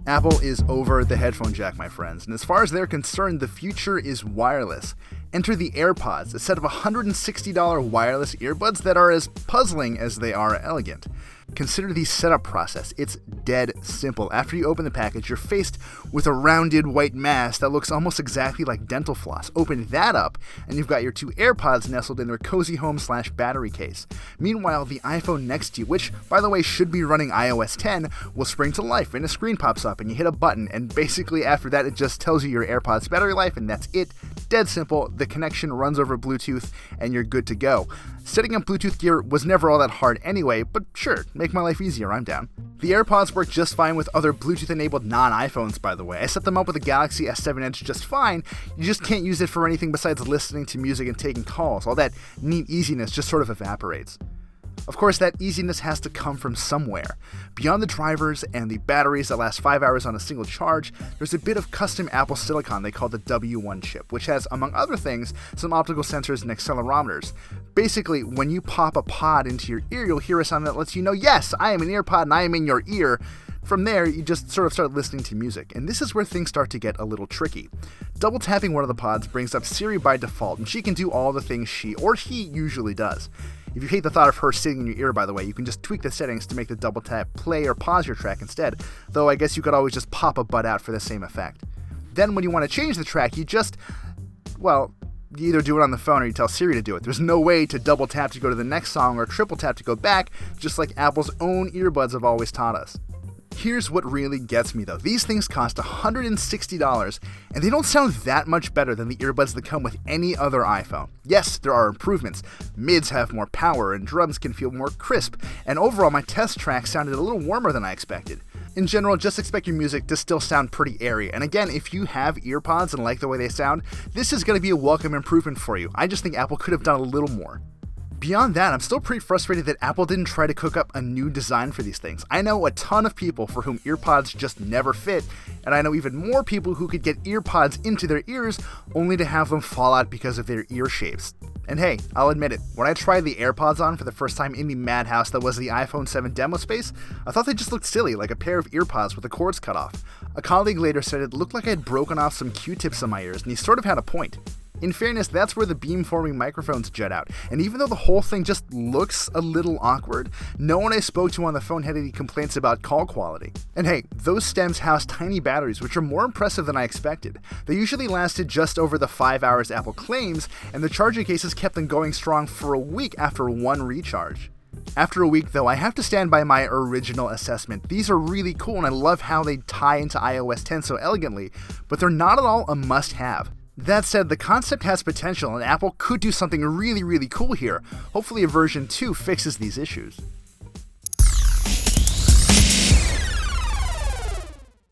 Apple is over the headphone jack, my friends, and as far as they're concerned, the future is wireless. Enter the AirPods, a set of $160 wireless earbuds that are as puzzling as they are elegant. Consider the setup process. It's dead simple. After you open the package, you're faced with a rounded white mass that looks almost exactly like dental floss. Open that up, and you've got your two AirPods nestled in their cozy home/battery case. Meanwhile, the iPhone next to you, which, by the way, should be running iOS 10, will spring to life, and a screen pops up, and you hit a button, and basically after that, it just tells you your AirPods battery life, and that's it. Dead simple. The connection runs over Bluetooth, and you're good to go. Setting up Bluetooth gear was never all that hard anyway, but sure, make my life easier, I'm down. The AirPods work just fine with other Bluetooth-enabled non-iPhones, by the way. I set them up with a Galaxy S7 Edge just fine. You just can't use it for anything besides listening to music and taking calls. All that neat easiness just sort of evaporates. Of course, that easiness has to come from somewhere. Beyond the drivers and the batteries that last 5 hours on a single charge, there's a bit of custom Apple silicon they call the W1 chip, which has, among other things, some optical sensors and accelerometers. Basically, when you pop a pod into your ear, you'll hear a sound that lets you know, yes, I am an earpod and I am in your ear. From there, you just sort of start listening to music, and this is where things start to get a little tricky. Double tapping one of the pods brings up Siri by default, and she can do all the things she or he usually does. If you hate the thought of her sitting in your ear, by the way, you can just tweak the settings to make the double tap play or pause your track instead, though I guess you could always just pop a bud out for the same effect. Then when you want to change the track, you either do it on the phone or you tell Siri to do it. There's no way to double tap to go to the next song or triple tap to go back, just like Apple's own earbuds have always taught us. Here's what really gets me though. These things cost $160, and they don't sound that much better than the earbuds that come with any other iPhone. Yes, there are improvements. Mids have more power, and drums can feel more crisp, and overall my test track sounded a little warmer than I expected. In general, just expect your music to still sound pretty airy, and again, if you have earpods and like the way they sound, this is going to be a welcome improvement for you. I just think Apple could have done a little more. Beyond that, I'm still pretty frustrated that Apple didn't try to cook up a new design for these things. I know a ton of people for whom earpods just never fit, and I know even more people who could get earpods into their ears only to have them fall out because of their ear shapes. And hey, I'll admit it, when I tried the AirPods on for the first time in the madhouse that was the iPhone 7 demo space, I thought they just looked silly, like a pair of earpods with the cords cut off. A colleague later said it looked like I had broken off some Q-tips in my ears, and he sort of had a point. In fairness, that's where the beam-forming microphones jut out, and even though the whole thing just looks a little awkward, no one I spoke to on the phone had any complaints about call quality. And hey, those stems house tiny batteries, which are more impressive than I expected. They usually lasted just over the 5 hours Apple claims, and the charging cases kept them going strong for a week after one recharge. After a week, though, I have to stand by my original assessment. These are really cool, and I love how they tie into iOS 10 so elegantly, but they're not at all a must-have. That said, the concept has potential, and Apple could do something really, really cool here. Hopefully a version 2 fixes these issues.